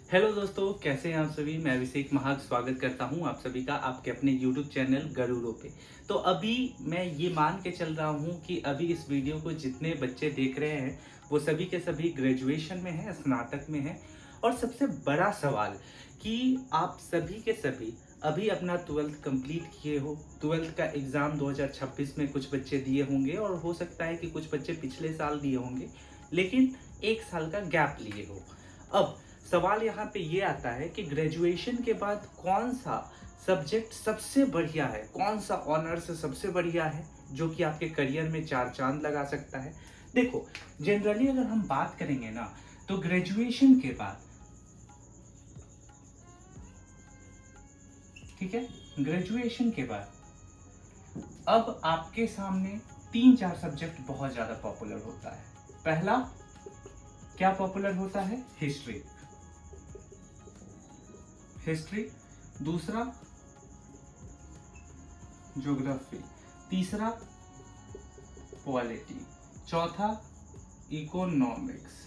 Hello दोस्तों, कैसे हैं आप सभी। मैं अभिषेक महाग स्वागत करता हूं आप सभी का आपके अपने यूट्यूब चैनल गरुड़ों पे। तो अभी मैं ये मान के चल रहा हूं कि अभी इस वीडियो को जितने बच्चे देख रहे हैं वो सभी के सभी ग्रेजुएशन में हैं, स्नातक में हैं। और सबसे बड़ा सवाल कि आप सभी के सभी अभी अपना 12th कंप्लीट किए हो। 12th का एग्ज़ाम 2026 में कुछ बच्चे दिए होंगे और हो सकता है कि कुछ बच्चे पिछले साल दिए होंगे, लेकिन एक साल का गैप लिए हो। अब सवाल यहाँ पे ये आता है कि ग्रेजुएशन के बाद कौन सा सब्जेक्ट सबसे बढ़िया है, कौन सा ऑनर्स सबसे बढ़िया है जो कि आपके करियर में चार चांद लगा सकता है। देखो, जनरली अगर हम बात करेंगे ना, तो ग्रेजुएशन के बाद, ठीक है, ग्रेजुएशन के बाद अब आपके सामने तीन चार सब्जेक्ट बहुत ज्यादा पॉपुलर होता है। पहला क्या पॉपुलर होता है? हिस्ट्री। हिस्ट्री। दूसरा ज्योग्राफी। तीसरा पॉलिटी। चौथा इकोनॉमिक्स।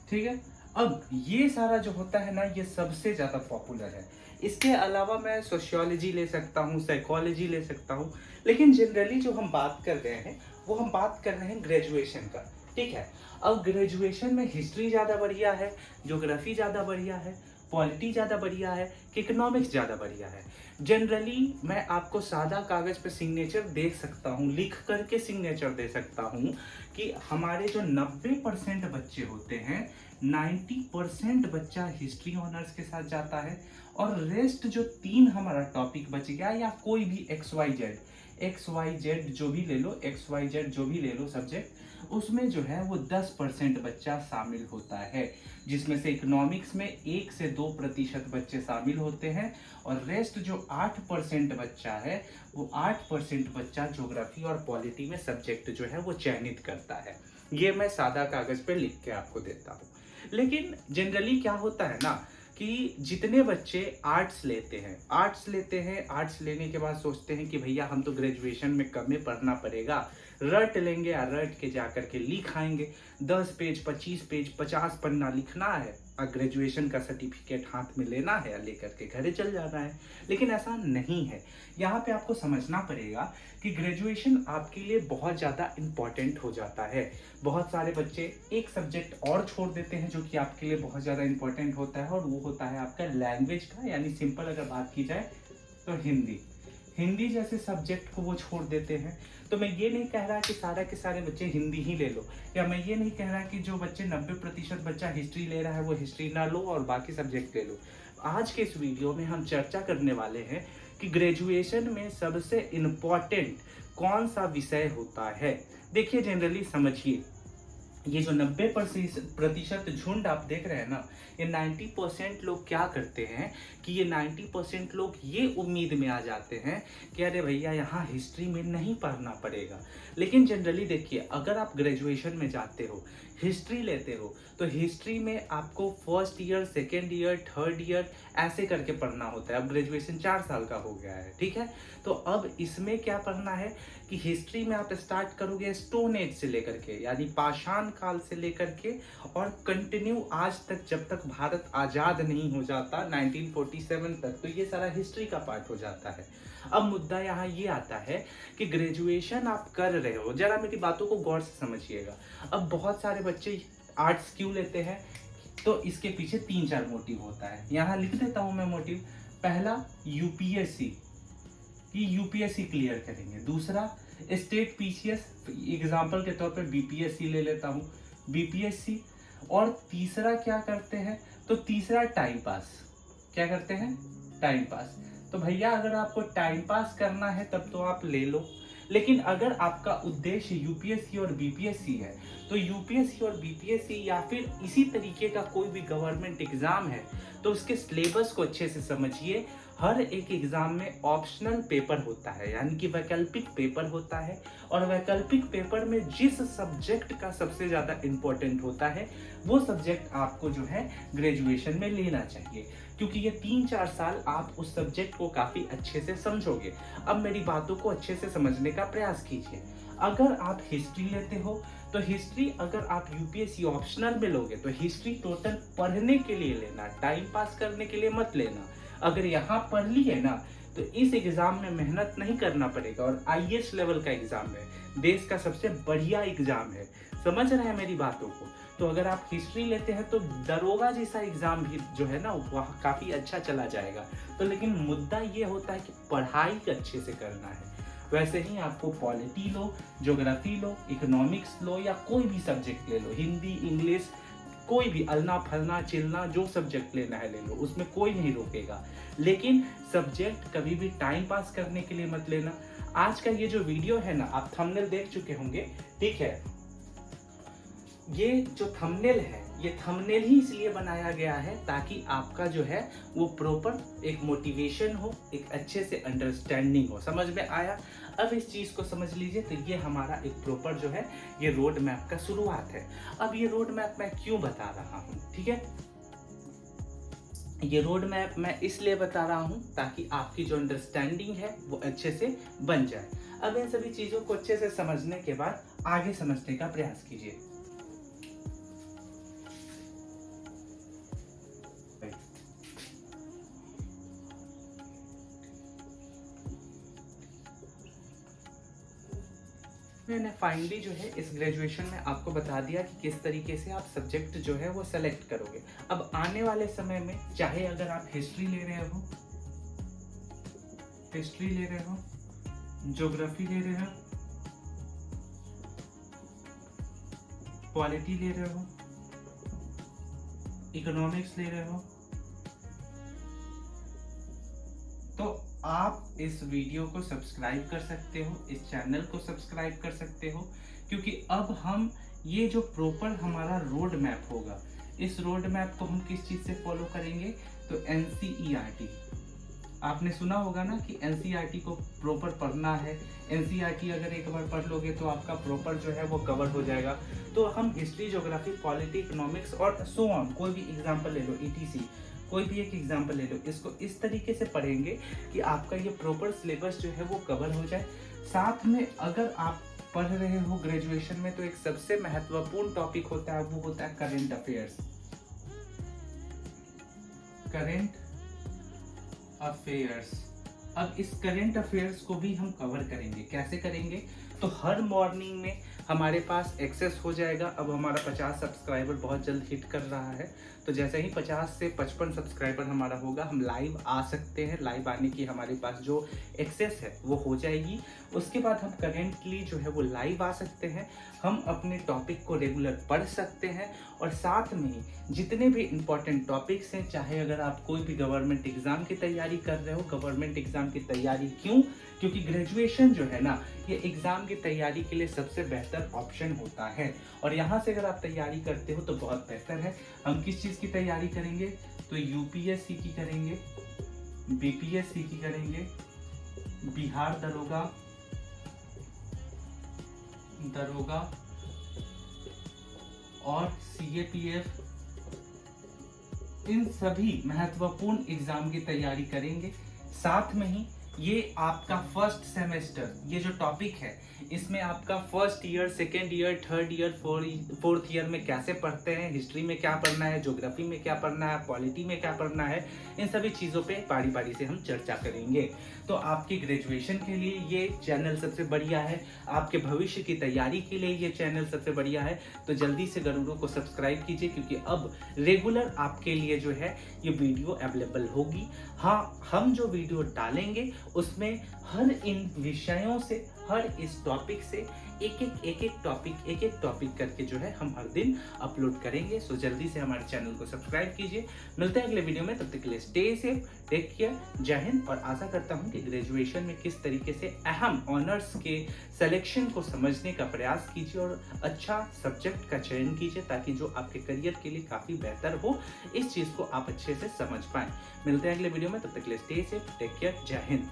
ठीक है। अब ये सारा जो होता है ना, ये सबसे ज्यादा पॉपुलर है। इसके अलावा मैं सोशियोलॉजी ले सकता हूँ, साइकोलॉजी ले सकता हूँ, लेकिन जनरली जो हम बात कर रहे हैं वो हम बात कर रहे हैं ग्रेजुएशन का। ठीक है। अब ग्रेजुएशन में हिस्ट्री ज़्यादा बढ़िया है, ज्योग्राफी ज़्यादा बढ़िया है, पॉलिटी ज़्यादा बढ़िया है कि इकोनॉमिक्स ज़्यादा बढ़िया है। जनरली मैं आपको सादा कागज़ पे सिग्नेचर दे सकता हूँ, लिख करके सिग्नेचर दे सकता हूँ कि हमारे जो 90% बच्चे होते हैं, 90% बच्चा हिस्ट्री ऑनर्स के साथ जाता है, और रेस्ट जो तीन हमारा टॉपिक बच गया, या कोई भी एक्स वाई जेड जो भी ले लो, एक्स वाई जेड जो भी ले लो सब्जेक्ट, उसमें जो है वो 10% बच्चा शामिल होता है, जिसमें से इकोनॉमिक्स में 1 से 2% बच्चे शामिल होते हैं, और रेस्ट जो 8% बच्चा है वो 8% बच्चा ज्योग्राफी और पॉलिटी में सब्जेक्ट जो है वो चयनित करता है। ये मैं सादा कागज पे लिख के आपको देता हूँ। लेकिन जनरली क्या होता है ना कि जितने बच्चे आर्ट्स लेते हैं, आर्ट्स लेने के बाद सोचते हैं कि भैया हम तो ग्रेजुएशन में कम में पढ़ना पड़ेगा, रट लेंगे या रट के जा करके लिख आएंगे। 10 पेज, 25 पेज, 50 पन्ना लिखना है और ग्रेजुएशन का सर्टिफिकेट हाथ में लेना है और लेकर के घरे चल जाना है। लेकिन ऐसा नहीं है। यहाँ पे आपको समझना पड़ेगा कि ग्रेजुएशन आपके लिए बहुत ज़्यादा इम्पॉर्टेंट हो जाता है। बहुत सारे बच्चे एक सब्जेक्ट और छोड़ देते हैं जो कि आपके लिए बहुत ज़्यादा इम्पॉर्टेंट होता है, और वो होता है आपका लैंग्वेज का, यानी सिंपल अगर बात की जाए तो हिंदी जैसे सब्जेक्ट को वो छोड़ देते हैं। तो मैं ये नहीं कह रहा कि सारा के सारे बच्चे हिंदी ही ले लो, या मैं ये नहीं कह रहा कि जो बच्चे 90% बच्चा हिस्ट्री ले रहा है वो हिस्ट्री ना लो और बाकी सब्जेक्ट ले लो। आज के इस वीडियो में हम चर्चा करने वाले हैं कि ग्रेजुएशन में सबसे इम्पॉर्टेंट कौन सा विषय होता है। देखिए, जनरली समझिए, ये जो 90% झुंड आप देख रहे हैं ना, ये 90% लोग क्या करते हैं कि ये 90% लोग ये उम्मीद में आ जाते हैं कि अरे भैया यहाँ हिस्ट्री में नहीं पढ़ना पड़ेगा। लेकिन जनरली देखिए, अगर आप ग्रेजुएशन में जाते हो, हिस्ट्री लेते हो, तो हिस्ट्री में आपको first year, second year, third year ऐसे करके पढ़ना होता है। अब ग्रेजुएशन 4 साल का हो गया है, ठीक है। तो अब इसमें क्या पढ़ना है कि हिस्ट्री में आप स्टार्ट करोगे स्टोन एज से लेकर के, यानी पाषाण काल से लेकर के, और कंटिन्यू आज तक, जब तक भारत आज़ाद नहीं हो जाता 1947 तक, तो ये सारा हिस्ट्री का पार्ट हो जाता है। अब मुद्दा यहाँ ये आता है कि ग्रेजुएशन आप कर रहे हो, जरा मेरी बातों को गौर से समझिएगा। अब बहुत सारे बच्चे आर्ट्स क्यों लेते हैं, तो इसके पीछे 3-4 मोटिव होता है। यहाँ लिख देता हूँ मैं मोटिव। पहला, यूपीएससी कि यूपीएससी क्लियर करेंगे। दूसरा, स्टेट पीसीएस, एग्जाम्पल के तौर पे बीपीएससी ले लेता हूँ, बीपीएससी। और तीसरा क्या करते हैं, तो तीसरा टाइम पास। क्या करते हैं? Time pass. तो भैया अगर आपको टाइम पास करना है तब तो आप ले लो, लेकिन अगर आपका उद्देश्य यूपीएससी और बीपीएससी है, तो यूपीएससी और बीपीएससी या फिर इसी तरीके का कोई भी गवर्नमेंट एग्जाम है, तो उसके सिलेबस को अच्छे से समझिए। हर एक एग्जाम में ऑप्शनल पेपर होता है, यानी कि वैकल्पिक पेपर होता है, और वैकल्पिक पेपर में जिस सब्जेक्ट का सबसे ज़्यादा इम्पोर्टेंट होता है वो सब्जेक्ट आपको जो है ग्रेजुएशन में लेना चाहिए, क्योंकि ये 3-4 साल आप उस सब्जेक्ट को काफ़ी अच्छे से समझोगे। अब मेरी बातों को अच्छे से समझने का प्रयास कीजिए। अगर आप हिस्ट्री लेते हो तो हिस्ट्री अगर आप यूपीएससी ऑप्शनल में लोगे तो हिस्ट्री टोटल पढ़ने के लिए लेना, टाइम पास करने के लिए मत लेना। अगर यहाँ पढ़ लिए ना तो इस एग्जाम में मेहनत नहीं करना पड़ेगा, और आईएएस लेवल का एग्जाम है, देश का सबसे बढ़िया एग्जाम है। समझ रहे हैं मेरी बातों को? तो अगर आप हिस्ट्री लेते हैं तो दरोगा जैसा एग्जाम भी जो है ना वह काफी अच्छा चला जाएगा। तो लेकिन मुद्दा ये होता है कि पढ़ाई अच्छे से करना है। वैसे ही आपको पॉलिटी लो, ज्योग्राफी लो, इकोनॉमिक्स लो, या कोई भी सब्जेक्ट ले लो, हिंदी, इंग्लिश, कोई भी अलना फलना चिलना, जो सब्जेक्ट लेना है ले लो, उसमें कोई नहीं रोकेगा। लेकिन सब्जेक्ट कभी भी टाइम पास करने के लिए मत लेना। आज का ये जो वीडियो है ना, आप थंबनेल देख चुके होंगे, ठीक है? ये जो थंबनेल है, ये थंबनेल ही इसलिए बनाया गया है ताकि आपका जो है वो प्रॉपर एक मोटिवेशन हो, एक अच्छे से अंडरस्टैंडिंग हो। समझ में आया? अब इस चीज को समझ लीजिए। तो ये हमारा एक प्रॉपर जो है ये रोड मैप का शुरुआत है। अब ये रोड मैप मैं क्यों बता रहा हूँ, ठीक है? ये रोड मैप मैं इसलिए बता रहा हूँ ताकि आपकी जो अंडरस्टैंडिंग है वो अच्छे से बन जाए। अब इन सभी चीजों को अच्छे से समझने के बाद आगे समझने का प्रयास कीजिए। मैंने फाइनली जो है इस ग्रेजुएशन में आपको बता दिया कि किस तरीके से आप सब्जेक्ट जो है वो सेलेक्ट करोगे। अब आने वाले समय में चाहे अगर आप हिस्ट्री ले रहे हो, ज्योग्राफी ले रहे हो, पॉलिटी ले रहे हो, इकोनॉमिक्स ले रहे हो, तो आप इस वीडियो को सब्सक्राइब कर सकते हो, इस चैनल को सब्सक्राइब कर सकते हो, क्योंकि अब हम ये जो प्रॉपर हमारा रोड मैप होगा, इस रोड मैप को हम किस चीज़ से फॉलो करेंगे? तो एनसीईआरटी। आपने सुना होगा ना कि एनसीईआरटी को प्रॉपर पढ़ना है। एनसीईआरटी अगर एक बार पढ़ लोगे तो आपका प्रॉपर जो है वो कवर हो जाएगा। तो हम हिस्ट्री, ज्योग्राफी, पॉलिटी, इकोनॉमिक्स और सो ऑन, कोई भी एग्जाम्पल ले लो, ईटीसी, कोई भी एक एग्जाम्पल ले लो, इसको इस तरीके से पढ़ेंगे कि आपका ये प्रॉपर सिलेबस जो है वो कवर हो जाए। साथ में अगर आप पढ़ रहे हो ग्रेजुएशन में तो एक सबसे महत्वपूर्ण टॉपिक होता है, वो होता है करंट अफेयर्स। अब इस करंट अफेयर्स को भी हम कवर करेंगे। कैसे करेंगे? तो हर मॉर्निंग में हमारे पास एक्सेस हो जाएगा। अब हमारा 50 सब्सक्राइबर बहुत जल्द हिट कर रहा है, तो जैसे ही 50 से 55 सब्सक्राइबर हमारा होगा, हम लाइव आ सकते हैं। लाइव आने की हमारे पास जो एक्सेस है वो हो जाएगी। उसके बाद हम करेंटली जो है वो लाइव आ सकते हैं, हम अपने टॉपिक को रेगुलर पढ़ सकते हैं, और साथ में ही जितने भी इम्पोर्टेंट टॉपिक्स हैं, चाहे अगर आप कोई भी गवर्नमेंट एग्जाम की तैयारी कर रहे हो। गवर्नमेंट एग्जाम की तैयारी क्यों? क्योंकि ग्रेजुएशन जो है ना, ये एग्जाम की तैयारी के लिए सबसे बेहतर ऑप्शन होता है, और यहाँ से अगर आप तैयारी करते हो तो बहुत बेहतर है। हम किस चीज़ की तैयारी करेंगे? तो यूपीएससी की करेंगे, बीपीएससी की करेंगे, बिहार दरोगा और सीएपीएफ, इन सभी महत्वपूर्ण एग्जाम की तैयारी करेंगे। साथ में ही ये आपका फर्स्ट सेमेस्टर, ये जो टॉपिक है, इसमें आपका first year, second year, third year, fourth year में कैसे पढ़ते हैं, हिस्ट्री में क्या पढ़ना है, ज्योग्राफी में क्या पढ़ना है, पॉलिटी में क्या पढ़ना है, इन सभी चीज़ों पे बारी बारी से हम चर्चा करेंगे। तो आपकी ग्रेजुएशन के लिए ये चैनल सबसे बढ़िया है, आपके भविष्य की तैयारी के लिए ये चैनल सबसे बढ़िया है। तो जल्दी से गरुड़ों को सब्सक्राइब कीजिए, क्योंकि अब रेगुलर आपके लिए जो है ये वीडियो अवेलेबल होगी। हाँ, हम जो वीडियो डालेंगे उसमें हर इन विषयों से, हर इस टॉपिक से एक एक टॉपिक करके जो है हम हर दिन अपलोड करेंगे। सो जल्दी से हमारे चैनल को सब्सक्राइब कीजिए। मिलते हैं अगले वीडियो में, तब तक के लिए स्टे सेफ, टेक केयर, जय हिंद। और आशा करता हूं कि ग्रेजुएशन में किस तरीके से अहम ऑनर्स के सिलेक्शन को समझने का प्रयास कीजिए और अच्छा सब्जेक्ट का चयन कीजिए, ताकि जो आपके करियर के लिए काफ़ी बेहतर हो, इस चीज़ को आप अच्छे से समझ पाएं। मिलते हैं अगले वीडियो में, तब तक के लिए स्टे सेफ, टेक केयर, जय हिंद।